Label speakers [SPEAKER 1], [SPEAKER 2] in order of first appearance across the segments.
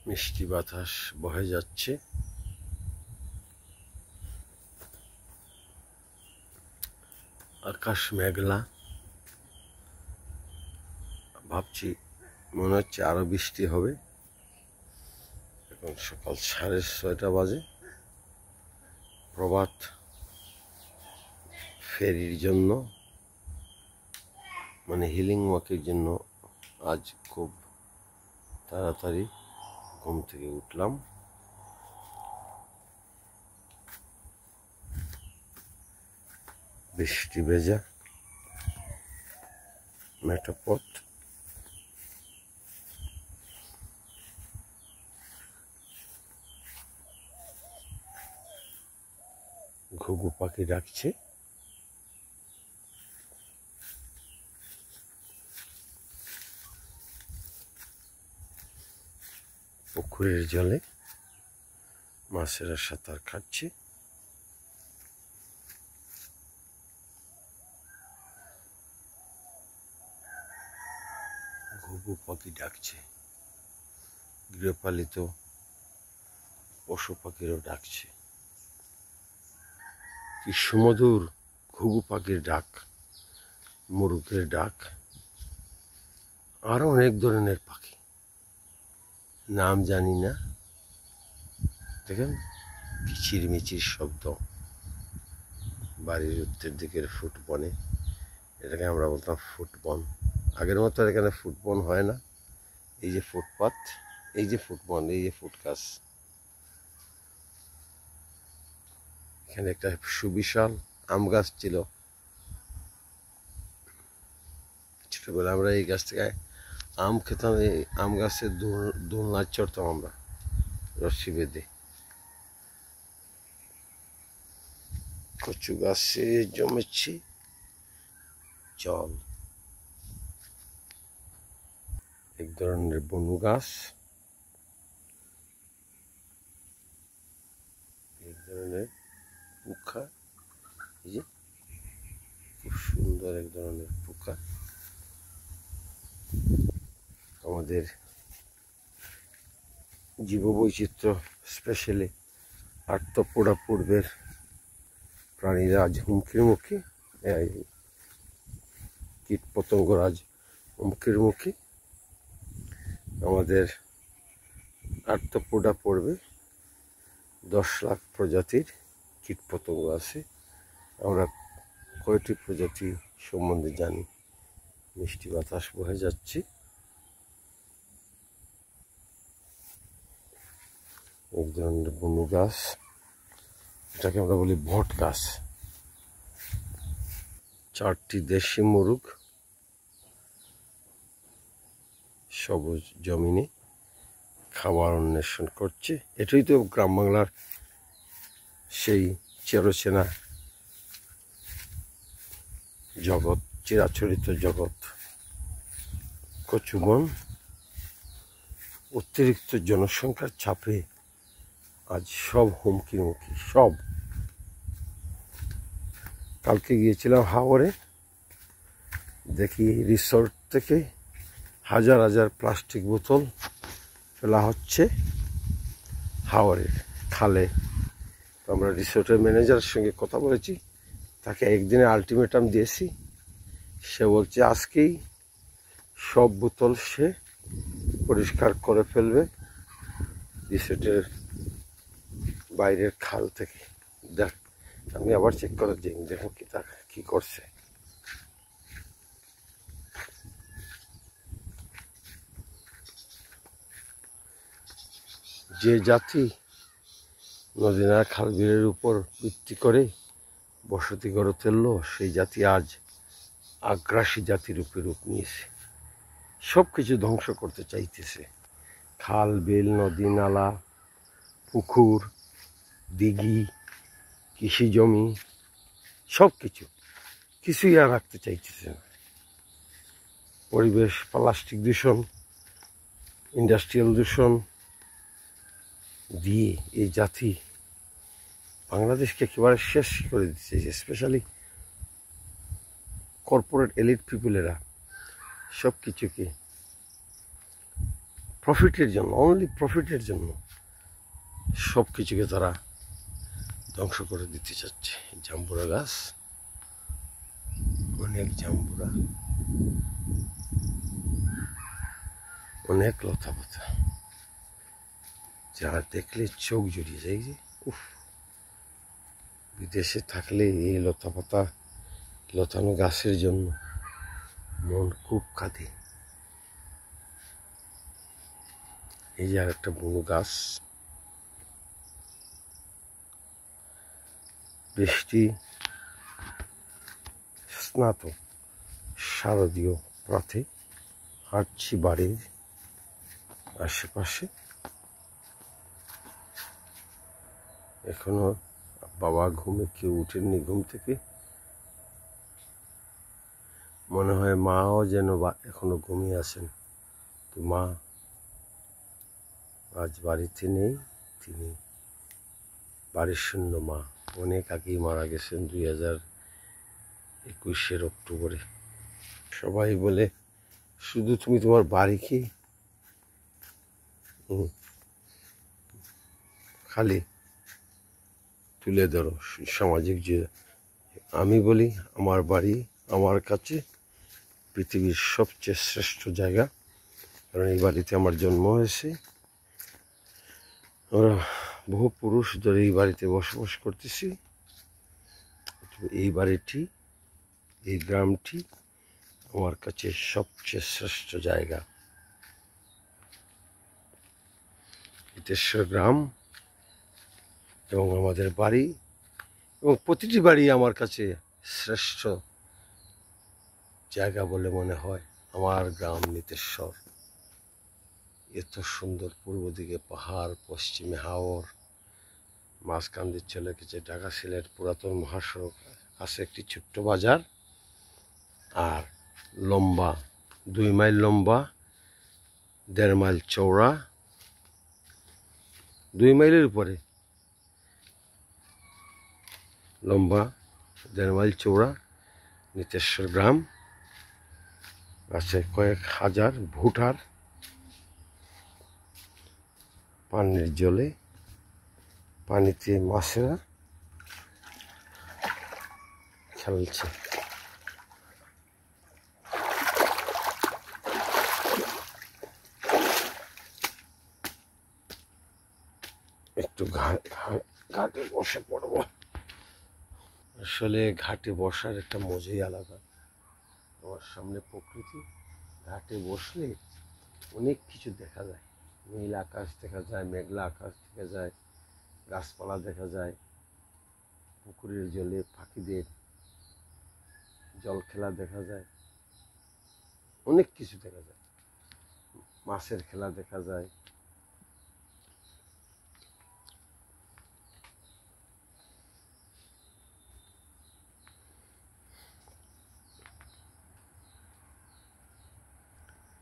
[SPEAKER 1] মিষ্টি বাতাস বহে যাচ্ছে। আকাশ মেঘলা, ভাবছি মনে হচ্ছে আরো বৃষ্টি হবে। এখন সকাল 6:30 বাজে। প্রভাত ফেরির জন্য মানে হিলিং ওয়াকের জন্য আজ খুব তাড়াতাড়ি ঘুম থেকে উঠলাম। বৃষ্টি ভেজা মেঠোপথ, ঘুঘু পাখি ডাকছে। পুকুরের জলে মাছেরা সাঁতার কাটছে। ঘুঘু পাখি ডাকছে। গৃহপালিত পশু পাখিরও ডাকছে। কি সুমধুর ঘুঘু পাখির ডাক, মোরগের ডাক, আরো অনেক ধরনের পাখি, নাম জানি না। দেখেন কিচিরমিচির শব্দ বাড়ির উত্তর দিকের ফুটবনে। এটাকে আমরা বলতাম ফুটবন। আগের মতো এখানে ফুটবন হয় না। এই যে ফুটপাত, এই যে ফুটবন, এই যে ফুটগাছ। এখানে একটা সুবিশাল আম গাছ ছিল। ছোটবেলা আমরা এই গাছ থেকে আম খেতাম। এই আম গাছের দোলনা চড়তাম আমরা রশ্মি বেঁধে। কচু গাছে জমেছে জল। এক ধরনের বনু গাছ, এক ধরনের পোকা। এই যে খুব সুন্দর এক ধরনের পোকা। আমাদের জীববৈচিত্র্য স্পেশালি আর্তপোড়া পূর্বের প্রাণীরা আজ হুমকির মুখে, কীট পতঙ্গরা আজ হুমকির মুখে। আমাদের আর্তপোড়া পড়বে 10 লাখ প্রজাতির কীট পতঙ্গ আছে। আমরা কয়টি প্রজাতি সম্বন্ধে জানি? মিষ্টি বাতাস বহে যাচ্ছে। এক ধরনের বনু গাছ, এটাকে আমরা বলি ভট গাছ। 4টি দেশি মোরগ সবুজ জমিনে খাবার অন্বেষণ করছে। এটাই তো গ্রাম বাংলার সেই চিরচেনা জগৎ, চিরাচরিত জগৎ। কচুবন অতিরিক্ত জনসংখ্যার চাপে আজ সব হুমকির মুখী। সব। কালকে গিয়েছিলাম হাওরে, দেখি রিসোর্ট থেকে হাজার হাজার প্লাস্টিক বোতল ফেলা হচ্ছে হাওরের খালে। আমরা রিসোর্টের ম্যানেজারের সঙ্গে কথা বলেছি, তাকে একদিনে আলটিমেটাম দিয়েছি। সে বলছে আজকেই সব বোতল সে পরিষ্কার করে ফেলবে রিসোর্টের বাইরের খাল থেকে। দেখ, আমি আবার চেক করে দিই, দেখো কি করছে। যে জাতি নদী নালা খাল বিলের উপর ভিত্তি করে বসতি গড়ে তুললো, সেই জাতি আজ আগ্রাসী জাতির রূপে রূপ নিয়েছে। সব কিছু ধ্বংস করতে চাইতেছে। খাল বিল, নদী নালা, পুকুর, দিঘি, কৃষি জমি, সব কিছু, কিছুই আর রাখতে চাইতেছে না। পরিবেশ, প্লাস্টিক দূষণ, ইন্ডাস্ট্রিয়াল দূষণ দিয়ে এই জাতি বাংলাদেশকে একেবারে শেষ করে দিচ্ছে। স্পেশালি কর্পোরেট এলিট পিপুলেরা সব কিছুকে প্রফিটের জন্য, অনলি প্রফিটের জন্য সব কিছুকে তারা ধ্বংস করে দিতে চাচ্ছে। জাম্বুরা গাছ, অনেক জাম্বুরা, অনেক লতা পাতা, যা দেখলে চোখ জুড়িয়ে যায়। যে উফ, বিদেশে থাকলে এই লতা পাতা, লতানো গাছের জন্য মন খুব কাঁদে। এই যে আর একটা বড় গাছ, বৃষ্টি স্নাত শারদীয় প্রাতে হাঁটছি বাড়ির আশেপাশে। এখনো বাবা ঘুমে, কেউ উঠেননি ঘুম থেকে। মনে হয় মাও যেন এখনো ঘুমিয়ে আছেন। তো মা আজ বাড়িতে নেই, তিনি বাড়ির শূন্য মা। অনেক আগেই মারা গেছেন, 2021 অক্টোবরে। সবাই বলে শুধু তুমি তোমার বাড়িকে খালি তুলে ধরো সামাজিক। যে আমি বলি আমার বাড়ি আমার কাছে পৃথিবীর সবচেয়ে শ্রেষ্ঠ জায়গা, কারণ এই বাড়িতে আমার জন্ম হয়েছে। আমরা বহু পুরুষ ধরে এই বাড়িতে বসবাস করতেছি। এই বাড়িটি, এই গ্রামটি আমার কাছে সবচেয়ে শ্রেষ্ঠ জায়গা। হিতেশ্বর গ্রাম এবং আমাদের বাড়ি, এবং প্রতিটি বাড়ি আমার কাছে শ্রেষ্ঠ জায়গা বলে মনে হয়। আমার গ্রাম নিতেশ্বর এত সুন্দর, পূর্ব দিকে পাহাড়, পশ্চিমে হাওর, মাঝখান দিয়ে চলে গেছে ঢাকা সিলেট পুরাতন মহাসড়ক, আছে একটি ছোট্ট বাজার, আর লম্বা 2 মাইল লম্বা, 1.5 মাইল চওড়া, 2 মাইলের উপরে লম্বা, 1.5 মাইল চওড়া নিতেশ্বর গ্রাম। আছে কয়েক হাজার ভোটার, পানির জলে, পানিতে মাছেরা খেলছে। একটু ঘাটে বসে পড়ব। আসলে ঘাটে বসার একটা মজাই আলাদা। আমার সামনে প্রকৃতি, ঘাটে বসলে অনেক কিছু দেখা যায়। নীল আকাশ দেখা যায়, মেঘলা আকাশ দেখা যায়, গাছপালা দেখা যায়, পুকুরের জলে পাখিদের জল খেলা দেখা যায়, অনেক কিছু দেখা যায়, মাছের খেলা দেখা যায়।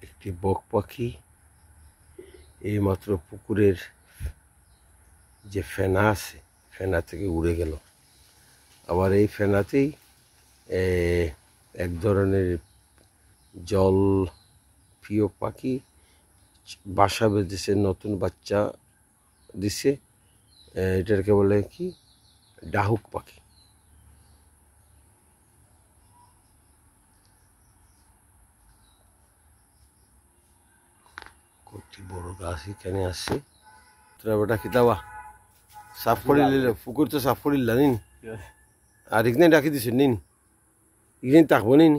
[SPEAKER 1] একটি বক পাখি এইমাত্র পুকুরের যে ফেনা আছে, ফেনা থেকে উড়ে গেল। আবার এই ফেনাতেই এক ধরনের জল প্রিয় পাখি বাসা বেঁধেছে, নতুন বাচ্চা দিছে। এটাকে বলে কি, ডাহুক পাখি। কত বড় গাছ এখানে আসছে। তোরা বেটা খিতাবা সাফ করে নিলে, পুকুর তো সাফ করিল নিন, আর এখানে ডাকি দিছ নিন, এখানে থাকবো নিন।